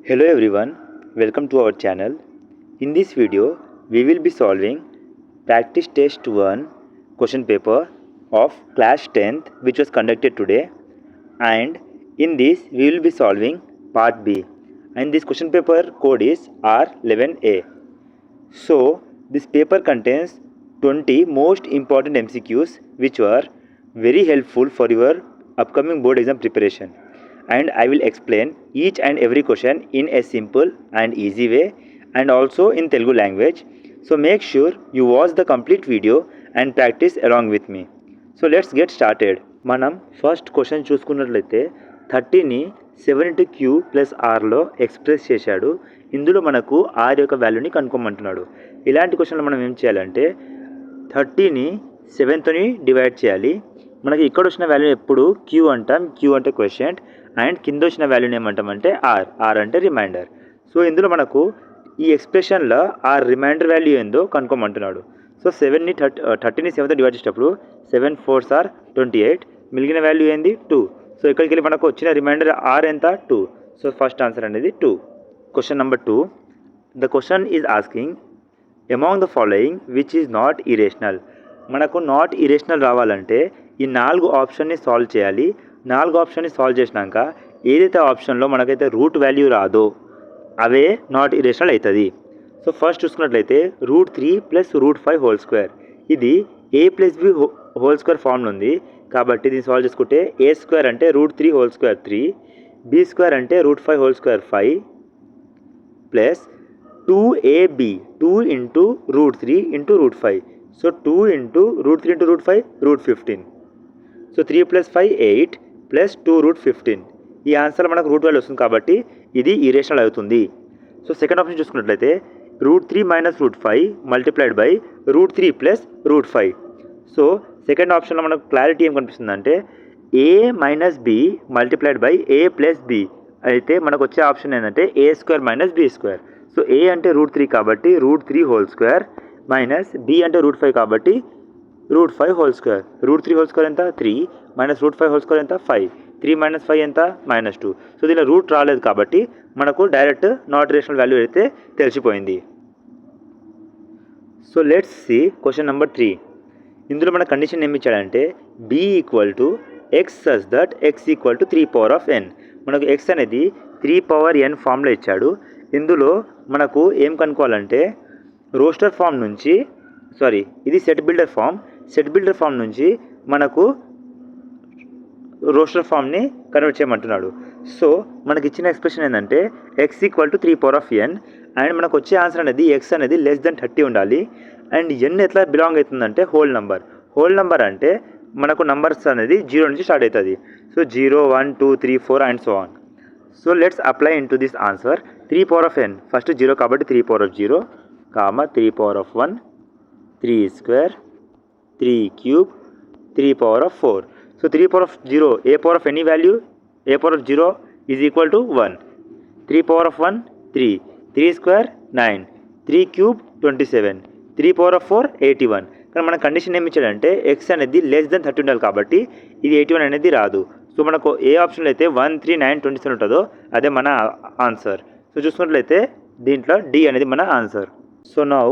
Hello everyone, welcome to our channel. In this video, we will be solving practice test 1 question paper of class 10th which was conducted today, and in this we will be solving part B, and this question paper code is R11A. So this paper contains 20 most important MCQs which were very helpful for your upcoming board exam preparation, and I will explain each and every question in a simple and easy way and also in Telugu language. So make sure you watch the complete video and practice along with me. So let's get started. మనం first question చూసుకున్నట్లయితే 30ని 7 plus ఆర్లో express చేశాడు. ఇందులో మనకు are యొక్క వాల్యూని కనుక్కోమంటున్నాడు. ఇలాంటి క్వశ్చన్లో మనం ఏం చేయాలంటే 30ని 7తోని డివైడ్ చేయాలి. మనకి ఇక్కడ వచ్చిన వాల్యూ ఎప్పుడు క్యూ అంటాం, క్యూ అంటే క్వశ్చన్, అండ్ కింద వచ్చిన వాల్యూని ఏమంటామంటే ఆర్, ఆర్ అంటే రిమైండర్. సో ఇందులో మనకు ఈ ఎక్స్ప్రెషన్లో ఆ రిమైండర్ వాల్యూ ఏందో కనుక్కోమంటున్నాడు. సో 30ని 7తో డివైడ్ చేసేటప్పుడు 7 4s are 28, మిగిలిన వాల్యూ ఏంది 2. సో ఇక్కడికి వెళ్ళి మనకు వచ్చిన రిమైండర్ ఆర్ ఎంత 2. సో ఫస్ట్ ఆన్సర్ అనేది 2. Question number 2, the question is asking among the following which is not irrational. మనకు నాట్ ఇరేషనల్ రావాలంటే ఈ 4 ఆప్షన్ని సాల్వ్ చేయాలి. 4 ఆప్షన్ని సాల్వ్ చేసినాక ఏదైతే ఆప్షన్లో మనకైతే రూట్ వాల్యూ రాదో అవే నాట్ ఇరేషనల్ అవుతుంది. సో ఫస్ట్ చూసుకున్నట్లయితే √3 + √5² ఇది a + b హోల్² ఫామ్లో ఉంది కాబట్టి దీన్ని సాల్వ్ చేసుకుంటే a² అంటే √3² 3, b² అంటే √5² 5 plus 2ab 2 × √3 × √5. So 2 × √3 × √5 √15. So 3 + 5 8 plus 2 √15. ఈ ఆన్సర్ మనకు రూట్ వాల్యూ వస్తుంది కాబట్టి ఇది ఇరేషనల్ అవుతుంది. సో సెకండ్ ఆప్షన్ చూసుకున్నట్లయితే √3 - √5 మల్టిప్లైడ్ బై √3 + √5. సో సెకండ్ ఆప్షన్లో మనకు క్లారిటీ ఏం కనిపిస్తుందంటే a - b multiplied by a + b అయితే మనకు వచ్చే ఆప్షన్ ఏంటంటే a² - b². సో a అంటే √3 కాబట్టి √3² మైనస్ b అంటే √5 కాబట్టి √5². √3² ఎంత 3 మైనస్ √5² ఎంత 5, 3 - 5 ఎంత -2. సో దీనిలో రూట్ రాలేదు కాబట్టి మనకు డైరెక్ట్ నాట్ ఇరేషనల్ వాల్యూ అయితే తెలిసిపోయింది. So let's see question number 3. ఇందులో మన కండిషన్ ఏమి ఇచ్చాడంటే b = x such that x = 3/n. మనకు x అనేది 3/n ఫామ్లో ఇచ్చాడు. ఇందులో మనకు ఏం కనుక్కోవాలంటే రోస్టర్ ఫామ్ నుంచి ఇది సెట్ బిల్డర్ ఫామ్ నుంచి మనకు రోస్టర్ ఫామ్ని కన్వర్ట్ చేయమంటున్నాడు. సో మనకి ఇచ్చిన ఎక్స్ప్రెషన్ ఏంటంటే x = 3/n అండ్ మనకు వచ్చే ఆన్సర్ అనేది x అనేది <30 ఉండాలి. అండ్ n ఎట్లా బిలాంగ్ అవుతుందంటే హోల్ నెంబర్ అంటే మనకు నంబర్స్ అనేది 0 నుంచి స్టార్ట్ అవుతుంది. So 0 1 2 3 4 and so on. So let's apply in to this answer 3/n. First 0 కాబట్టి 3/0, 3/1, 3² 3³ 3/4. So 3/0 a power of any value a power of 0 is equal to 1. 3/1 3, 3² 9, 3³ 27, 3/4 81. కానీ మన కండిషన్ ఏమి ఇచ్చాడంటే x అనేది <30 ఉండాలి కాబట్టి ఇది 81 అనేది రాదు. సో మనకు ఏ ఆప్షన్లో అయితే 1 3 9 27 ఉంటుందో అదే మన ఆన్సర్. సో చూసుకున్నట్లయితే దీంట్లో D అనేది మన answer. So now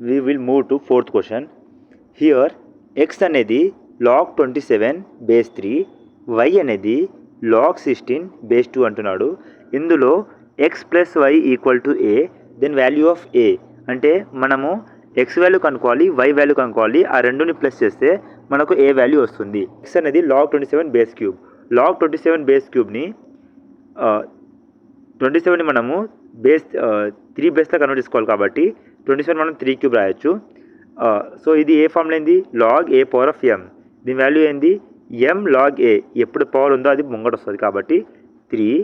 we will move to 4th question. Here x అనేది log 27/3, y అనేది log 16/2 అంటున్నాడు. ఇందులో x + y = a, then value of a అంటే మనము x వాల్యూ కనుక్కోవాలి, y వాల్యూ కనుక్కోవాలి. ఆ రెండుని ప్లస్ చేస్తే మనకు a వాల్యూ వస్తుంది. x అనేది log 27/3. log 27/3ని 27ని మనము 3 బేస్లో కన్వర్ట్ చేసుకోవాలి కాబట్టి 27 మనం 3³ రాయొచ్చు. సో ఇది ఏ ఫామ్లో ఏంది log a power of m. దీని వాల్యూ ఏంది m log a. ఎప్పుడు పవర్ ఉందో అది ముంగట వస్తుంది కాబట్టి 3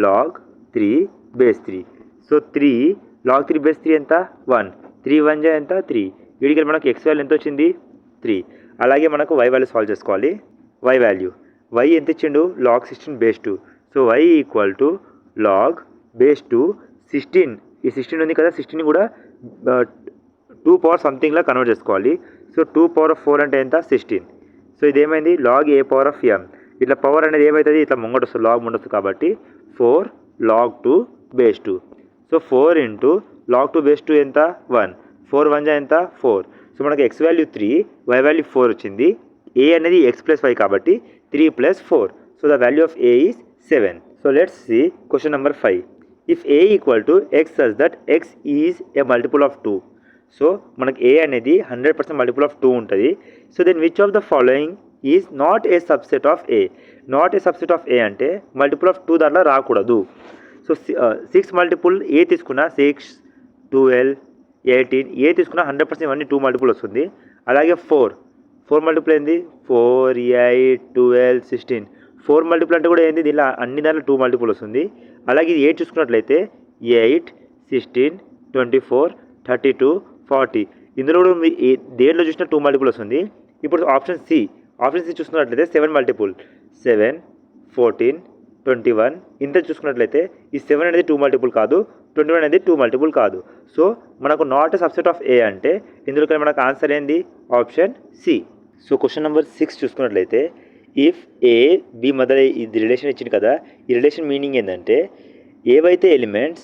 log 3/3. సో 3 log 3/3 ఎంత 1, 3 1 ఎంత 3. వీడికి మనకు x వాల్యూ ఎంత వచ్చింది 3. అలాగే మనకు y వాల్యూ సాల్వ్ చేసుకోవాలి. y వాల్యూ y ఎంత ఇచ్చిండు log 16/2. So y = log (2) 16. ఈ 16 ఉంది కదా, 16ని కూడా 2 పవర్ సంథింగ్లా కన్వర్ట్ చేసుకోవాలి. సో 2/4 అంటే ఎంత 16. సో ఇదేమైంది log a power of m. ఇట్లా పవర్ అనేది ఏమవుతుంది ఇట్లా ముంగట వస్తుంది, లాగ్ ముంగట వస్తుంది కాబట్టి 4 log 2 base 2. So 4 into log 2 base 2 ఎంత 1. 4 1 ఎంత 4. సో మనకు x వాల్యూ 3, y వాల్యూ 4 వచ్చింది. a అనేది x ప్లస్ y కాబట్టి 3 plus 4. So the value of a is 7. So let's see question number 5. If a equal to x such that x is a multiple of 2. So మనకు a అనేది 100% multiple of 2 ఉంటుంది. So then which of the following is not a subset of a. Not a subset of a అంటే multiple of 2 దాంట్లో రాకూడదు. So 6 multiple ఏ తీసుకున్నా 6, 12, 18 ఏ తీసుకున్నా 100% ఇవన్నీ 2 multiple వస్తుంది. అలాగే 4 మల్టిపుల్ ఏంది 4, 8, 12, 16. 4 మల్టిపుల్ అంటే కూడా ఏంది దీనిలో అన్ని దాంట్లో 2 మల్టిపుల్ వస్తుంది. అలాగే ఇది 8 చూసుకున్నట్లయితే 8, 16, 24, 32, 40 ఇందులో కూడా దేంట్లో చూసినా 2 మల్టిపుల్ వస్తుంది. ఇప్పుడు ఆప్షన్ సి చూసుకున్నట్లయితే 7 మల్టిపుల్ 7, 14, 21 ఇంత చూసుకున్నట్లయితే ఈ 7 అనేది 2 మల్టిపుల్ కాదు, 21 అనేది 2 మల్టిపుల్ కాదు. సో మనకు not a subset of A అంటే ఇందులో మనకు ఆన్సర్ ఏంది option C. So question number 6 చూసుకున్నట్లయితే ఇఫ్ ఏ బి మధ్య ఇది రిలేషన్ ఇచ్చింది కదా, ఈ రిలేషన్ మీనింగ్ ఏంటంటే ఏవైతే ఎలిమెంట్స్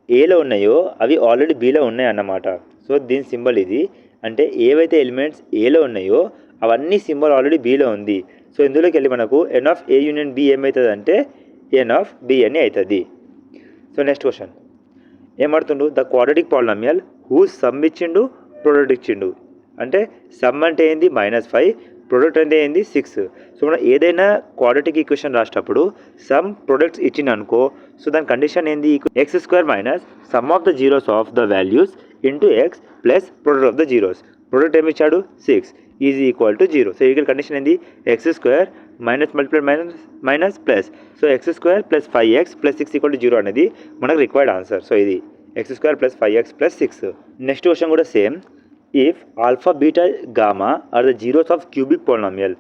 ఏలో ఉన్నాయో అవి ఆల్రెడీ బీలో ఉన్నాయి అన్నమాట. సో దీని సింబల్ ఇది. అంటే ఏవైతే ఎలిమెంట్స్ ఏలో ఉన్నాయో అవన్నీ సింబల్ ఆల్రెడీ బీలో ఉంది. సో ఇందులోకి వెళ్ళి మనకు N of A union B ఏమవుతుంది అంటే ఎన్ ఆఫ్ బి అని అవుతుంది. సో నెక్స్ట్ క్వశ్చన్ ఏమడుతుండు the quadratic polynomial who sum ఇచ్చిండు ప్రొడక్ట్ ఇచ్చిండు. అంటే సమ్ అంటే ఏంది -5, ప్రొడక్ట్ అంటే ఏంది 6. సో మనం ఏదైనా క్వాడ్రాటిక్ ఈక్వేషన్ రాసేటప్పుడు సమ్ ప్రొడక్ట్స్ ఇచ్చింది అనుకో, సో దాని కండిషన్ ఏంది x² minus sum of the zeros of the values into X plus product of the zeros. Product ఏమి ఇచ్చాడు 6 ఈజ్ ఈక్వల్ టు 0. సో ఇక్కడ కండిషన్ ఏంది x² minus multiply minus plus. So x² plus 5x plus 6 equal to 0 అనేది మనకు required answer. So ఇది x² plus 5x plus 6. Next question కూడా same. If alpha beta gamma are the zeros of cubic polynomial.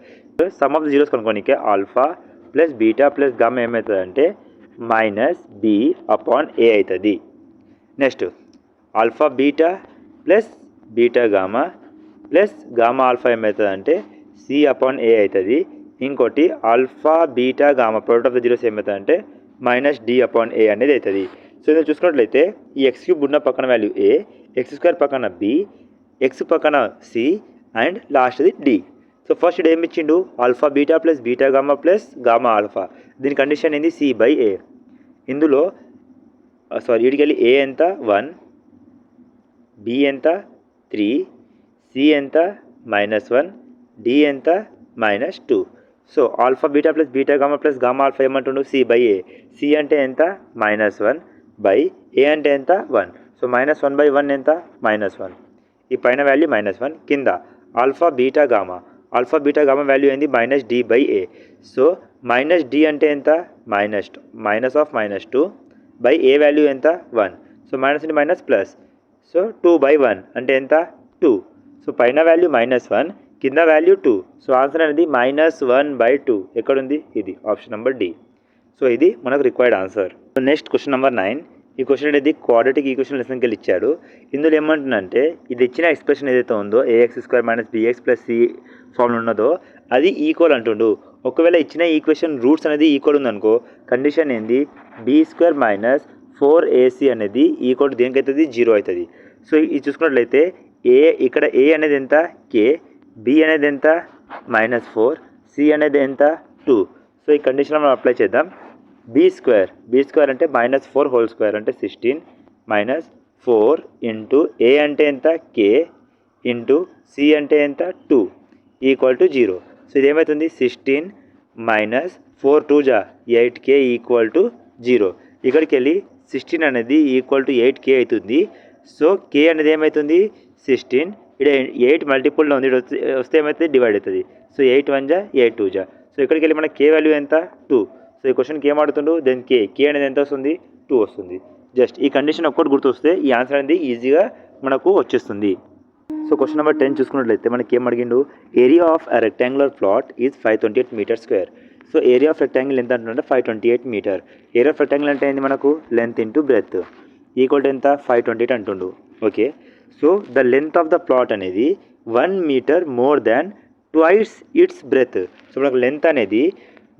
Sum of the zeros కనుక్కోనికే alpha plus beta plus gamma ఏమవుతుంది అంటే -b upon a అవుతుంది. Next alpha beta plus beta gamma plus gamma alpha ఏమవుతుంది అంటే c upon a అవుతుంది. ఇంకోటి alpha beta gamma product of the zeros ఏమవుతుంది అంటే -d అపాన్ a అనేది అవుతుంది. సో ఇది చూసుకున్నట్లయితే ఈ x³ ఉన్న పక్కన వాల్యూ a, x² పక్కన b, x పక్కన c అండ్ లాస్ట్ది d. సో ఫస్ట్ ఏమి ఇచ్చిండు alpha beta plus beta gamma plus gamma alpha. దీని కండిషన్ ఏంది c/a. ఇందులో వీటికి వెళ్ళి a ఎంత 1, b ఎంత 3, c ఎంత -1, d ఎంత -2. So alpha beta plus beta gamma plus gamma alpha ఏమంటుండు c/a. c అంటే ఎంత -1 బై a అంటే ఎంత 1. సో -1/1 ఎంత -1. ఈ పైన వాల్యూ -1, కింద ఆల్ఫా బీటా గామా వాల్యూ ఏంది -d/a. సో -d అంటే ఎంత -2 బై a వాల్యూ ఎంత 1. సో మైనస్ అంటే మైనస్ ప్లస్. సో 2/1 అంటే ఎంత 2. సో పైన వాల్యూ -1, కింద వాల్యూ 2. సో ఆన్సర్ అనేది -1/2. ఎక్కడుంది ఇది ఆప్షన్ నెంబర్ డి. సో ఇది మనకు required answer. Next question number 9. ఈ క్వశ్చన్ అనేది క్వాడ్రాటిక్ ఈక్వేషన్ లెసన్కి వెళ్ళి ఇచ్చాడు. ఇందులో ఏమంటుందంటే ఇది ఇచ్చిన ఎక్స్ప్రెషన్ ఏదైతే ఉందో ax² - bx + c ఫార్మ్ ఉన్నదో అది ఈక్వల్ అంటుండు. ఒకవేళ ఇచ్చిన ఈక్వేషన్ రూట్స్ అనేది ఈక్వల్ ఉందనుకో కండిషన్ ఏంది b² - 4ac అనేది ఈక్వల్ దేనికి అవుతుంది 0 అవుతుంది. సో ఇది చూసుకున్నట్లయితే ఇక్కడ a అనేది ఎంత k, b అనేది ఎంత -4, c అనేది ఎంత 2. సో ఈ కండిషన్ మనం అప్లై చేద్దాం. b² అంటే -4 హోల్ స్క్వేర్ అంటే 16 -4 ఇంటూ a అంటే ఎంత k ఇంటూ c అంటే ఎంత 2 ఈక్వల్ టు 0. సో ఇది ఏమవుతుంది 16 -4 2 8k ఈక్వల్ టు 0. ఇక్కడికి వెళ్ళి 16 అనేది ఈక్వల్ టు 8k అవుతుంది. సో k అనేది ఏమవుతుంది 16. ఇక్కడ 8 మల్టిపుల్లో ఉంది, వస్తే ఏమవుతుంది డివైడ్ అవుతుంది. సో 8 1 8 2 సో ఇక్కడికి వెళ్ళి మన k వాల్యూ ఎంత 2. సో ఈ క్వశ్చన్కి ఏమాడుతుండు దెన్ k అనేది ఎంత వస్తుంది 2 వస్తుంది. జస్ట్ ఈ కండిషన్ ఒక్కటి గుర్తొస్తే ఈ ఆన్సర్ అనేది ఈజీగా మనకు వచ్చేస్తుంది. సో క్వశ్చన్ నెంబర్ 10 చూసుకున్నట్లయితే మనకి ఏం అడిగిండు area of a rectangular plot is 528 metre square. So area of rectangle ఎంత అంటుంటే 528 మీటర్. ఏరియా ఆఫ్ రెక్టాంగిల్ అంటే ఏంది మనకు length into breadth equal to ఎంత 528 అంటుండు. Okay, so the length of the plot అనేది 1 metre more than twice its breadth. So మనకు length అనేది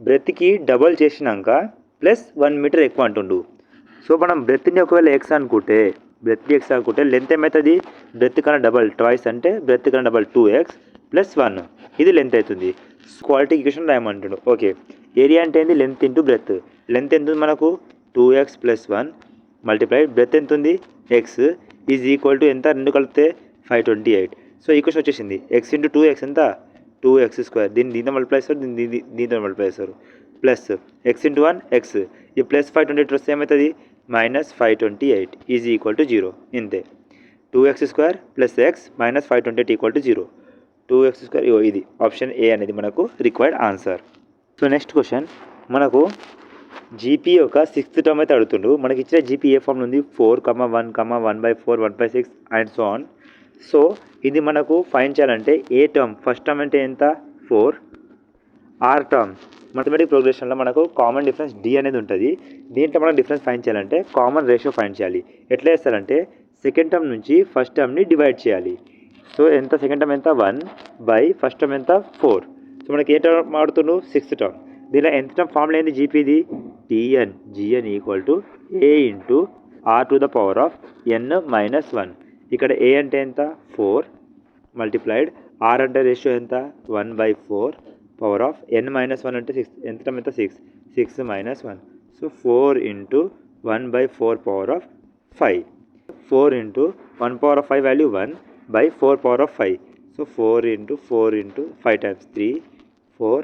బ్రెత్కి డబల్ చేసినాక ప్లస్ 1 మీటర్ ఎక్కువ అంటుండు. సో మనం బ్రెత్ని ఒకవేళ ఎక్స్ అనుకుంటే లెంత్ ఏమవుతుంది, బ్రెత్ కన్నా డబల్ ట్వైస్ అంటే బ్రెత్ కన్నా డబల్ 2x + 1 ఇది లెంత్ అవుతుంది. క్వాలిటీ ఈక్వేషన్ రాయమంటాడు. ఓకే, ఏరియా అంటే ఏంది, లెంత్ ఇంటూ బ్రెత్. లెంత్ ఎంత ఉంది మనకు 2x + 1 మల్టిప్లైడ్ బ్రెత్ ఎంత ఉంది ఎక్స్ ఈజ్ ఈక్వల్ టు ఎంత, రెండు కలిపితే 528. సో ఈక్వేషన్ వచ్చేసింది ఎక్స్ ఇంటూ 2x ఎంత 2x². దీంతో మల్టిప్లై చేస్తారు, దీంతో మల్టిప్లై చేస్తారు. ప్లస్ ఎక్స్ ఇంటూ 1 ఎక్స్, ఈ ప్లస్ 528 వస్తే ఏమవుతుంది -528 ఈజ్ ఈక్వల్ టు 0. ఇంతే, 2x² + x -528 = 0. 2x², ఇది ఆప్షన్ ఏ అనేది మనకు required answer. So next question మనకు జీపీ యొక్క 6th టర్మ్ అయితే అడుగుతుండు. మనకి ఇచ్చిన జీపీ ఏ ఫామ్లో ఉంది 4, 1, 1/4, 1/6 అండ్ సో ఆన్. సో ఇది మనకు ఫైండ్ చేయాలంటే ఏ టర్మ్, ఫస్ట్ టర్మ్ అంటే ఎంత 4, ఆర్ టర్మ్ మ్యాథమెటిక్ ప్రోగ్రెషన్లో మనకు కామన్ డిఫరెన్స్ డి అనేది ఉంటుంది. దీంట్లో మనం డిఫరెన్స్ ఫైండ్ చేయాలంటే కామన్ రేషియో ఫైండ్ చేయాలి. ఎట్లా చేస్తారంటే సెకండ్ టర్మ్ నుంచి ఫస్ట్ టర్మ్ని డివైడ్ చేయాలి. సో ఎంత, సెకండ్ టర్మ్ ఎంత 1 ఫస్ట్ టర్మ్ ఎంత 4. సో మనకి ఏ టర్మ్ ఆడుతుండు 6th టర్మ్. దీనిలో ఎంత టర్మ్ ఫార్ములా ఏంది జీపీది gn = a ఇంటూ r⁴n−1. ఇక్కడ ఏ అంటే ఎంత 4 మల్టిప్లైడ్ ఆర్ అంటే రేషియో ఎంత 1/4 పవర్ ఆఫ్ n−1 అంటే 6, ఎంత టర్మ్ ఎంత 6 -1. So 4 into 1/4 power of 5. 4 into 1 power of 5 value 1/4 power of 5. So 4 into 5 times 3 4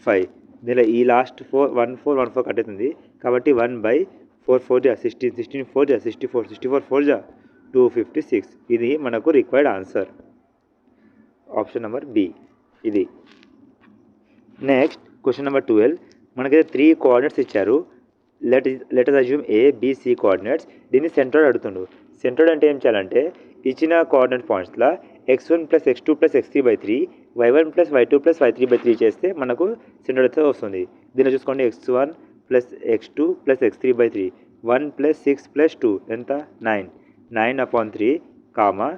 5. దీనిలో ఈ లాస్ట్ 4 కట్టేస్తుంది కాబట్టి 1/4 4 16 16 4 64 64 4 256. ఇది మనకు required answer, option number B ఇది. Next question number 12. మనకైతే 3 కోఆర్డినేట్స్ ఇచ్చారు. Let us assume A, B, C coordinates. దీన్ని సెంట్రాయిడ్ అడుగుతుండు. సెంట్రాయిడ్ అంటే ఏం చేయాలంటే ఇచ్చిన coordinate పాయింట్స్లో x1 + x2 + x3/3 y1 + y2 + y3/3 చేస్తే మనకు సెంట్రాయిడ్ అయితే వస్తుంది. దీనిలో చూసుకోండి x1 + x2 + x3/3 1 + 6 + 2 ఎంత 9/3 కామా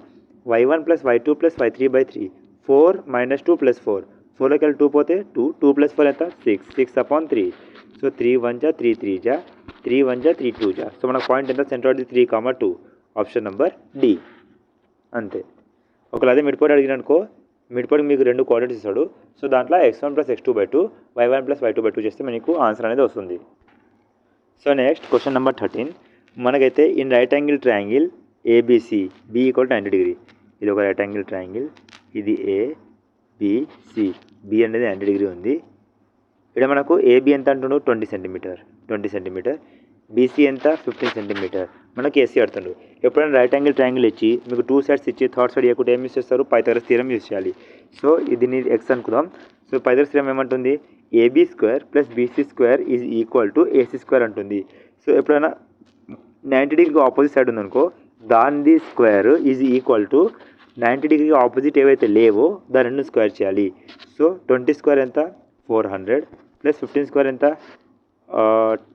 y1 + y2 + y3/3 4 - 2 + 4 4లోకి వెళ్ళి 2 పోతే 2 + 4 ఎంత 6/3. సో 3 1 3 3 3 1 3 2. సో మన పాయింట్ ఎంత, సెంట్రాయిడ్ 3, 2, ఆప్షన్ నెంబర్ డి. అంతే. ఒకవేళ అదే మిడ్ పాయింట్ అడిగిననుకో, మిడ్ పాయింట్ మీకు 2 కోఆర్డినేట్స్ ఇస్తాడు. సో దాంట్లో x1 + x2/2 y1 + y2/2 చేస్తే మీకు ఆన్సర్ అనేది వస్తుంది. So next question number 13. మనకైతే in right angle triangle ABC B = 90 degree. ఇది ఒక రైట్ యాంగిల్ ట్రయాంగిల్, ఇది ఏబిసి, బి అనేది 90 డిగ్రీ ఉంది. ఇక్కడ మనకు ఏబి ఎంత అంటుండు 20 సెంటీమీటర్, బీసీ ఎంత 15 సెంటీమీటర్. మనకి ఏసీ అడుతుండు. ఎప్పుడైనా రైట్ యాంగిల్ ట్రయాంగిల్ ఇచ్చి మీకు 2 సైడ్స్ ఇచ్చి థర్డ్ సైడ్ ఇవ్వకుండా ఏం యూస్ చేస్తారు, పైథాగరస్ థియరం యూస్ చేయాలి. సో దీన్ని ఎక్స్ అనుకుందాం. సో పైథాగరస్ థియరం ఏమంటుంది AB² + BC² = AC² అంటుంది. సో ఎప్పుడైనా 90 డిగ్రీకి ఆపోజిట్ సైడ్ ఉందనుకో, దాని స్క్వేర్ ఈజ్ ఈక్వల్ టు 90 డిగ్రీకి ఆపోజిట్ ఏవైతే లేవో దాని రెండు స్క్వేర్ చేయాలి. సో 20² ఎంత 400 + 15² ఎంత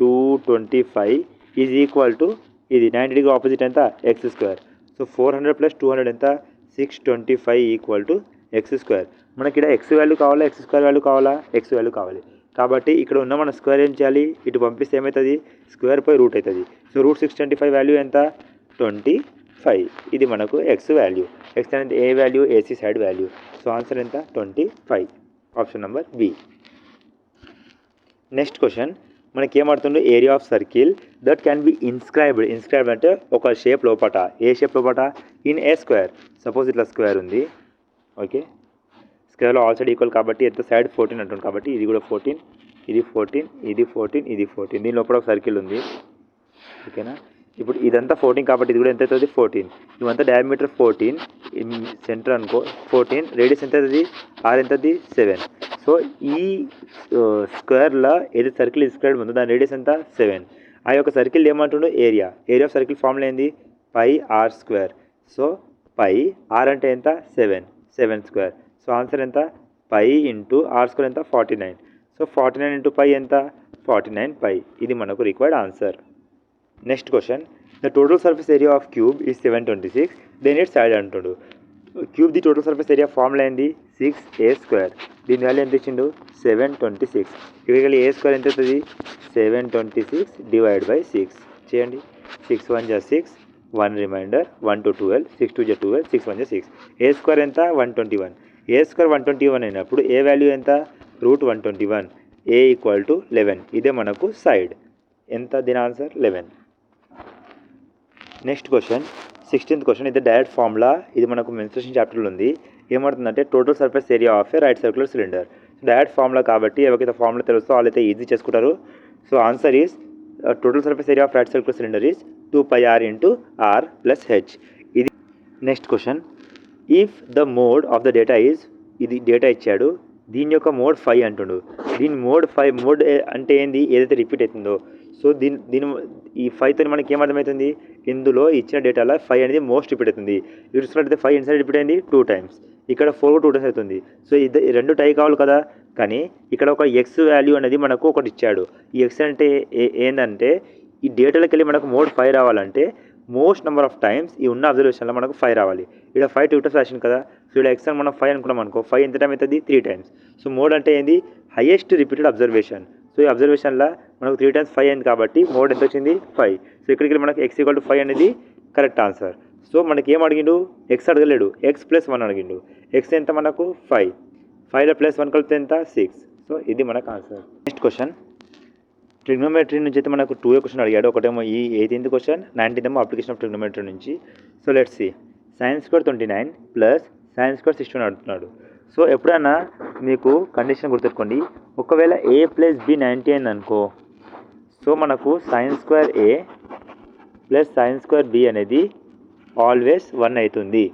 225 ఈజ్ ఈక్వల్ టు ఇది 90 డిగ్రీ ఆపోజిట్ ఎంత x². సో 400 + 200 ఎంత 625 = x². మనకి ఇక్కడ x వాల్యూ కావాలా x² వాల్యూ కావాలా, x వాల్యూ కావాలి. కాబట్టి ఇక్కడ ఉన్న మన స్క్వేర్ ఏం చేయాలి, ఇటు పంపిస్తే ఏమవుతుంది స్క్వేర్ పై రూట్ అవుతుంది. సో √625 వాల్యూ ఎంత 25. ఇది మనకు x వాల్యూ. x అనేది ఏ value AC side value. So answer ఎంత 25, option number B. Next question మనకి ఏమడుతుందో area of circle that can be inscribed అంటే ఒక షేప్ లోపట, ఏ షేప్ లోపట ఇన్ ఏ స్క్వేర్. సపోజ్ ఇట్లా స్క్వేర్ ఉంది, ఓకే, స్క్వేర్లో ఆల్ సైడ్ ఈక్వల్ కాబట్టి ఎంత సైడ్ 14 అంటుంది కాబట్టి ఇది కూడా 14, ఇది 14, ఇది 14, ఇది 14. దీని లోపల ఒక సర్కిల్ ఉంది, ఓకేనా. ఇప్పుడు ఇదంతా 14 కాబట్టి ఇది కూడా ఎంత అవుతుంది 14. ఇవంతా డయామీటర్ 14, సెంటర్ అనుకో 14, రేడియస్ ఎంత అవుతుంది ఆర్ ఎంత అవుతుంది 7. సో ఈ స్క్వేర్లో ఏది సర్కిల్ ఇన్స్క్రైబ్ ఉందో దాని రేడియస్ ఎంత 7. ఆ యొక్క సర్కిల్ ఏమంటుండో ఏరియా ఆఫ్ సర్కిల్ ఫార్ములా ఏంది πr². సో πr అంటే ఎంత 7² సో ఆన్సర్ ఎంత π × r² ఎంత 49. సో 49 × π ఎంత 49π. ఇది మనకు required answer. Next question the total surface area of cube is 726. దేని ఇట్ సైడ్ అంటుండు. Cube the total surface area formula ఏంది 6a². దీని వాల్యూ ఎంత ఇచ్చిండు 726. ఇక్కడ a² ఎంత అవుతుంది 726 / 6. చేయండి. 6 1 జా 6, 1 రిమైండర్, 1 2 12, 6 2 జా 12, 6 1 జా 6. ఏ స్క్వేర్ ఎంత? 121. ఏ స్క్వేర్ 121 అయినప్పుడు ఏ వాల్యూ ఎంత? √121. ఏ ఈక్వల్ టు 11. ఇదే మనకు సైడ్. ఎంత దీని answer? 11. Next question 16th question. ఇది డైరెక్ట్ ఫార్ములా. ఇది మనకు మెన్స్ట్రుయేషన్ చాప్టర్లో ఉంది. ఏమవుతుందంటే total surface area of A right circular cylinder. Direct formula కాబట్టి ఎవరికైతే ఫార్ములా తెలుసో వాళ్ళైతే ఈజీ చేసుకుంటారు. So answer is total surface area of right circular cylinder is 2πr × r + h. ఇది next question. If the mode of the data is, ఇది data ఇచ్చాడు, దీని యొక్క మోడ్ 5 అంటుండు. దీని మోడ్ 5 మోడ్ అంటే ఏంది? ఏదైతే రిపీట్ అవుతుందో. సో దీని ఈ 5తో మనకి ఏమర్థమవుతుంది? ఇందులో ఇచ్చిన డేటాలో 5 అనేది మోస్ట్ రిపీట్ అవుతుంది. ఇది చూసినట్లయితే 5 ఇన్సైడ్ రిపీట్ అయింది 2 times. ఇక్కడ 4 2 times అవుతుంది. సో ఇది 2 టై కావాలి కదా. కానీ ఇక్కడ ఒక ఎక్స్ వాల్యూ అనేది మనకు ఒకటి ఇచ్చాడు. ఈ ఎక్స్ అంటే ఏంటంటే ఈ డేటాలోకి వెళ్ళి మనకు మోడ్ 5 రావాలంటే మోస్ట్ నెంబర్ ఆఫ్ టైమ్స్ ఈ ఉన్న అబ్జర్వేషన్లో మనకు 5 రావాలి. ఇక్కడ 5 2 times రాసింది కదా. సో ఇక్కడ ఎక్స్ అని మనం 5 అనుకున్నాం అనుకో, 5 ఎంత టైం అవుతుంది? 3 times. సో మోడ్ అంటే ఏంది? Highest repeated observation. సో ఈ అబ్జర్వేషన్లో మనకు 3 times 5 అయింది కాబట్టి మోడ్ ఎంత వచ్చింది? 5. సో ఇక్కడికి మనకు x = 5 అనేది కరెక్ట్ ఆన్సర్. సో మనకి ఏం అడిగిండు? ఎక్స్ అడగలేడు, x + 1 అడిగిండు. ఎక్స్ ఎంత మనకు? 5. 5లో +1 కలిపితే ఎంత? 6. సో ఇది మనకు ఆన్సర్. Next question. ట్రిగ్నోమెట్రీ నుంచి అయితే మనకు 2 క్వశ్చన్ అడిగాడు. ఒకటేమో ఈ 18th క్వశ్చన్, 19th ఏమో అప్లికేషన్ ఆఫ్ ట్రిగ్నోమెట్రీ నుంచి. So let's see. sin² 29 + sin² 61 అడుగుతున్నాడు. సో ఎప్పుడైనా మీకు కండిషన్ గుర్తుపెట్టుకోండి. ఒకవేళ a + b 90 అయింది అనుకో, సో మనకు sin² a + sin² b అనేది ఆల్వేస్ 1 అవుతుంది.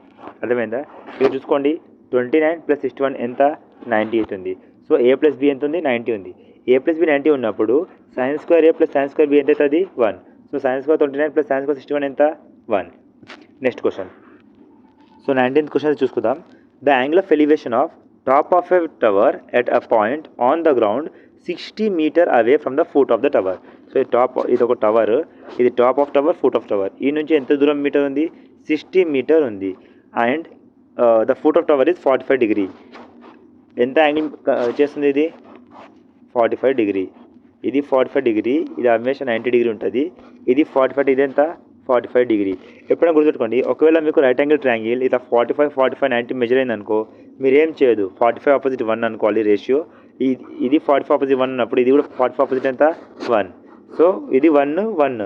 అర్థమైందా? ఇక్కడ చూసుకోండి, 29 + 61 ఎంత? 90 అవుతుంది. సో a + b ఎంత ఉంది? 90 ఉంది. a + b 90 ఉన్నప్పుడు sin² a + sin² b ఎంత అవుతుంది? 1. సో sin² 29 + sin² 61 ఎంత? 1. Next question. So 19th question చూసుకుందాం. The angle of elevation of top of a tower at a point on the ground 60 meter away from the foot of the tower. So ఇది ఒక tower, ఇది top of tower, foot of tower. ఈ నుంచి ఎంత దూరం meter ఉంది? 60 meter ఉంది. And the foot of the ఈజ్ 45 degree. ఎంత యాంగిల్ చేస్తుంది ఇది? 45 degree. ఇది 45 degree, ఇది హమేషా 90 degree ఉంటుంది. ఇది 45, ఇది ఎంత? 45 degree. ఎప్పుడైనా గుర్తుపెట్టుకోండి, ఒకవేళ మీకు రైట్ యాంగిల్ ట్రయాంగిల్ ఇలా 45 45 90 మెజర్ అయింది అనుకో, మీరు ఏం చేయదు, 45 ఆపోజిట్ 1 అనుకోవాలి రేషియో. ఇది 45 ఆపోజిట్ 1 ఉన్నప్పుడు ఇది కూడా 45 ఆపోజిట్ ఎంత? 1. సో ఇది 1 1.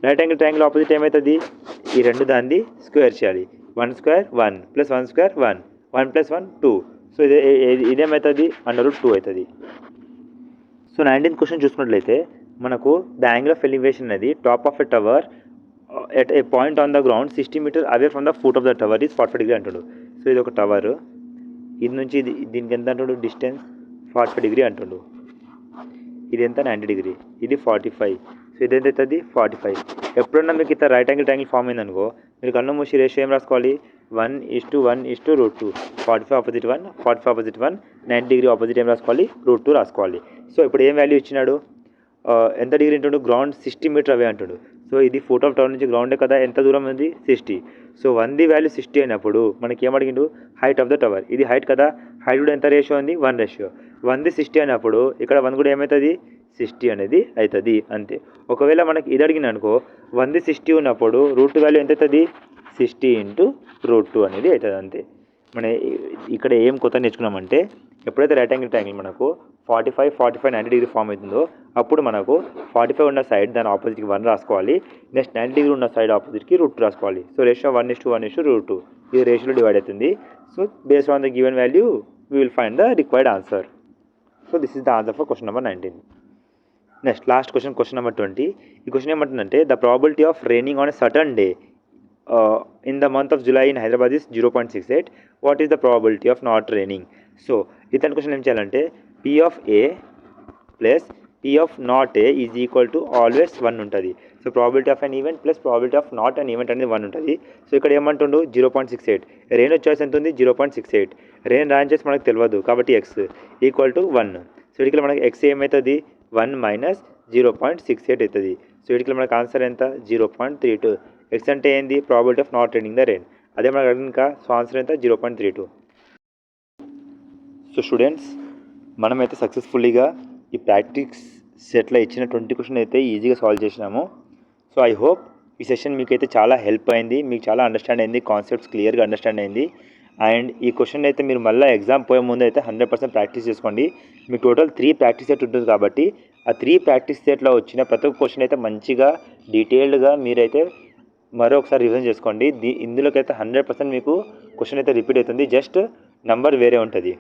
రైట్ యాంగిల్ ట్రయాంగిల్ ఆపోజిట్ ఏమవుతుంది? ఈ రెండు దాన్ని స్క్వేర్ చేయాలి. 1 square 1 + 1 square 1, 1 + 1 2. సో ఇదేమవుతుంది? √2 అవుతుంది. సో 19th క్వశ్చన్ చూసుకున్నట్లయితే మనకు ద యాంగిల్ ఆఫ్ ఎలివేషన్ అనేది top of a tower at a point on the ground 60 meter away from the foot of the tower ఈజ్ 45 degree అంటాడు. సో ఇది ఒక tower, ఇది నుంచి దీనికి ఎంత అంటాడు? డిస్టెన్స్ 45 degree అంటాడు. ఇది ఎంత? 90 degree. ఇది 45. సో ఇది ఎంత అవుతుంది? 45. ఎప్పుడన్నా మీకు ఇట్లా రైట్ యాంగిల్ ట్రయాంగిల్ ఫామ్ అయిందనుకో, మీరు కన్ను మూసి రేషియో ఏం రాసుకోవాలి? 1:1:√2. 45 ఆపోజిట్ 1, 45 ఆపోజిట్ 1, 90 degree ఆపోజిట్ ఏం రాసుకోవాలి? √2 రాసుకోవాలి. సో ఇప్పుడు ఏం వాల్యూ ఇచ్చినాడు? ఎంత డిగ్రీ అంటాడు? గ్రౌండ్ 60 meter అవే అంటాడు. సో ఇది ఫుట్ ఆఫ్ టవర్ నుంచి గ్రౌండే కదా, ఎంత దూరం ఉంది? 60. సో 1 వాల్యూ 60 అయినప్పుడు మనకి ఏమడిగిండు? Height of the tower. ఇది హైట్ కదా, హైట్ కూడా ఎంత రేషియో ఉంది? 1 రేషియో. 1 60 అయినప్పుడు ఇక్కడ 1 కూడా ఏమవుతుంది? 60 అనేది అవుతుంది, అంతే. ఒకవేళ మనకి ఇది అడిగిన అనుకో, 1 60 ఉన్నప్పుడు √2 వాల్యూ ఎంత అవుతుంది? 60 × √2 అనేది అవుతుంది, అంతే. మన ఇక్కడ ఏం కొత్త నేర్చుకున్నామంటే, ఎప్పుడైతే రైట్ యాంగిల్ ట్రయాంగిల్ మనకు 45 45 90 degree ఫామ్ అవుతుందో అప్పుడు మనకు 45 ఉన్న సైడ్ దాని ఆపోజిట్కి 1 రాసుకోవాలి. నెక్స్ట్ 90 degree ఉన్న సైడ్ ఆపోజిట్కి √2 రాసుకోవాలి. So ratio 1:1:√2. ఇది రేషియోలో డివైడ్ అవుతుంది. So based on the given value we will find the required answer. So this is the answer for question number 19. Next last question, question number 20. ఈ question ఏమంటుందంటే the probability of raining on a certain day in the month of July in Hyderabad is 0.68. What is the probability of not raining? So ఇతని question ఏం చేయాలంటే P of A plus P of not A is equal to always 1 ఉంటుంది. So probability of an event plus probability of not an event అనేది 1 ఉంటుంది. So ఇక్కడ ఏమంటుండు? 0.68. Rain వచ్చేసి ఎంత ఉంది? 0.68. రెయిన్ రాంచేసి మనకు తెలియదు కాబట్టి x ఈక్వల్ టు 1. సో ఇక్కడ మనకి x ఏమవుతుంది? 1 - 0.68 అవుతుంది. సో ఇక్కడ మనకు ఆన్సర్ ఎంత? 0.32. ఎక్స్ అంటే ఏంది? Probability of not raining the rain. అదే మనకు అడిగిన సో ఆన్సర్ ఎంత? 0.32. సో స్టూడెంట్స్, మనమైతే సక్సెస్ఫుల్లీగా ఈ ప్రాక్టీస్ సెట్లో ఇచ్చిన 20 క్వశ్చన్ అయితే ఈజీగా సాల్వ్ చేసినాము. సో ఐ హోప్ ఈ సెషన్ మీకైతే చాలా హెల్ప్ అయింది, మీకు చాలా అండర్స్టాండ్ అయింది, కాన్సెప్ట్స్ క్లియర్గా అండర్స్టాండ్ అయింది. అండ్ ఈ క్వశ్చన్ అయితే మీరు మళ్ళీ ఎగ్జామ్ పోయే ముందు అయితే 100% ప్రాక్టీస్ చేసుకోండి. మీకు టోటల్ 3 ప్రాక్టీస్ సెట్ ఉంటుంది కాబట్టి ఆ 3 ప్రాక్టీస్ సెట్లో వచ్చిన ప్రతి ఒక్క క్వశ్చన్ అయితే మంచిగా డీటెయిల్డ్గా మీరైతే మరొకసారి రివిజన్ చేసుకోండి. ఇందులోకైతే 100% మీకు క్వశ్చన్ అయితే రిపీట్ అవుతుంది, జస్ట్ నంబర్ వేరే ఉంటుంది.